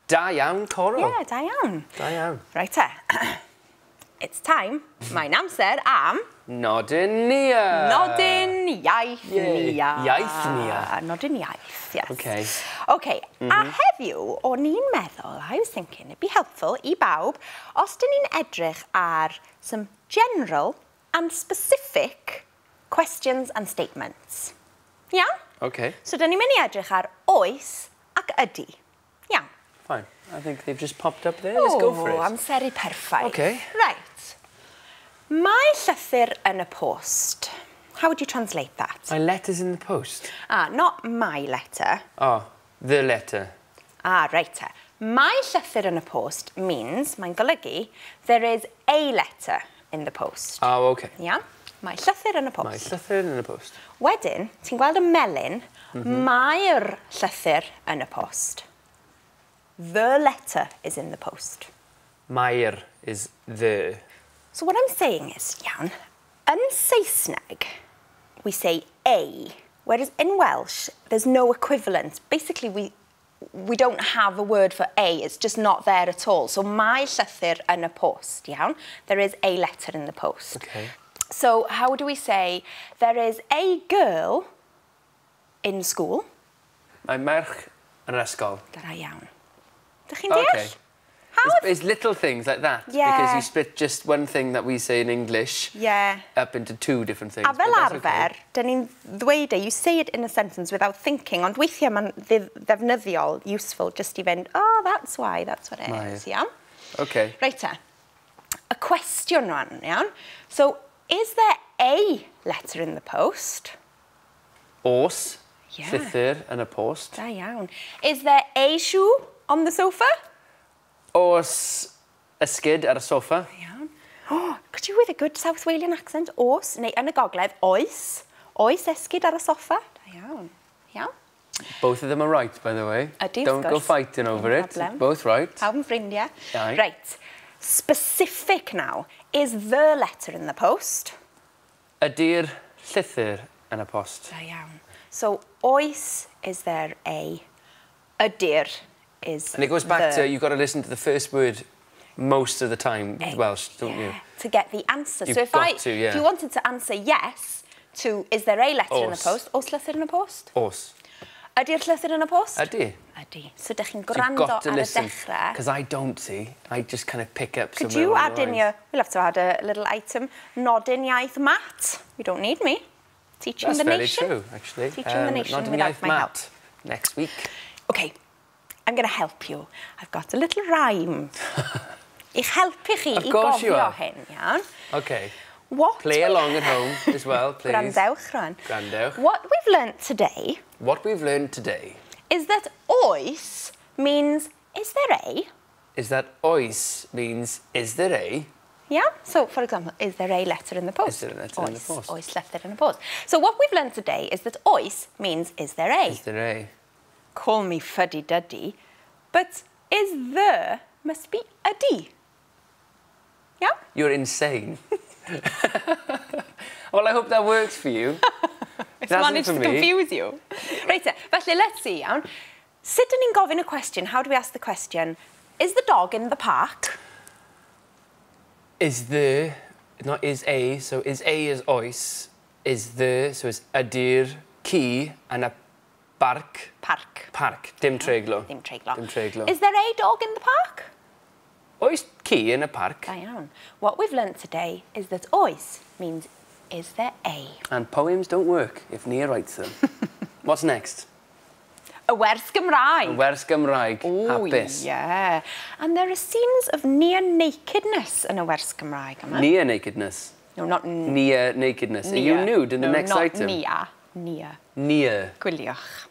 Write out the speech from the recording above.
Da iawn, Coral. Yeah, da iawn. Da iawn. Right te. It's time. Mae'n amser am... Nodyn Nia. Nodyn iaith Nia. Iaith Nia. Nodyn iaith, yes. Okay. Okay, a heddiw, o'n i'n meddwl, I was thinking it'd be helpful I bawb, os dyn ni'n edrych ar some general and specific questions and statements. Iawn? Okay. So dyn ni'n mynd I edrych ar oes ac ydy. Iawn. Fine. I think they've just popped up there. Let's go for it. Amseru perffaith. Okay. Right. Mae llythyr yn y post. How would you translate that? My letter's in the post. Not my letter. Oh, the letter. Right te. Mae llythyr yn y post means, mae'n golygu, there is a letter in the post. Oh, okay. Ia? Mae llythyr yn y post. My llythyr in the post. Wedyn, ti'n gweld y melyn, mae'r llythyr yn y post. The letter is in the post. Mae'r is the. So what I'm saying is, iawn, yn Saesneg, we say a, whereas in Welsh, there's no equivalent. Basically, we don't have a word for a, it's just not there at all. So mae llythyr yn y post, iawn? There is a letter in the post. Okay. So how do we say, there is a girl in school? Mae merch yn yr ysgol. Dyna iawn. Dych chi'n deall? Okay. It's little things like that. Yeah. Because you split just one thing that we say in English up into two different things. A fel arfer, dyn ni'n ddweud you say it in a sentence without thinking, ond weithiau mae'n ddefnyddiol, useful, just I fynd, oh, that's why, that's what it is, iawn? Okay. Right te. A question run, iawn? So, is there a letter in the post? Os. Llythyr yn y post. Da iawn. Is there a shoe on the sofa? Os ysgyd ar y sofa. Iawn. Oh, could you with a good South Walian accent? Os, neu yn y gogledd, oes. Oes esgyd ar y soffa. Da iawn. Iawn. Both of them are right, by the way. Don't go fighting over it. Problem. Both right. Pawb yn ffrindiau. Aye. Right. Specific now. Is the letter in the post? Ydy'r llythyr yn y post. Da iawn. So, oes, is there a? Ydy'r is and it goes back to, you've got to listen to the first word most of the time with Welsh, don't you? To get the answer. You've so if you wanted to answer yes to, is there a letter in the post? Oes llythyr yn y post? Os. Ydy'r llythyr yn y post? Ydy. Ydy. So dych chi'n gwrando ar y dechrau. Because I don't see. I just kind of pick up somewhere. Could you add in your, we'll have to add a little item, nodyn iaith Matt. You don't need me. Teaching the nation. That's very true, actually. Teaching the nation nodyn without iaith my help. Matt next week. Okay, I'm going to help you. I've got a little rhyme. Ich helpu chi I gofio hyn, iawn? Okay. Play along at home as well, please. Grandewch rwan. Grandewch. What we've learnt today... What we've learned today... is that oes means, is there a? Is that oes means, is there a? Yeah, so for example, is there a letter in the post? Is there a letter in the post? Oes letter in the post. So what we've learnt today is that oes means, is there a? Is there a? Call me fuddy-duddy, but is there must be a D. Yeah? You're insane. Well, I hope that works for you. It's managed to confuse you. Right, felly, let's see, iawn. Sut dyn ni'n gofyn y question? How do we ask the question? Is the dog in the park? Is the, not is a, so is a is oes. Is the, so is ydy'r ci yn y parc. Parc. Parc, dim treiglo. Dim treiglo. Dim treiglo. Is there a dog in the park? Oes ci yn y parc. Da iawn. What we've learnt today is that oes means, is there a? And poems don't work if Nia writes them. What's next? A wers Cymraeg. A wers Cymraeg. Oh, hapus. Yeah. And there are scenes of near nakedness in a wers Cymraeg, yma. Near nakedness? No, not... Near nakedness. Are you nude in the next item? No, not Nia. Nia. Nia. Gwyliwch.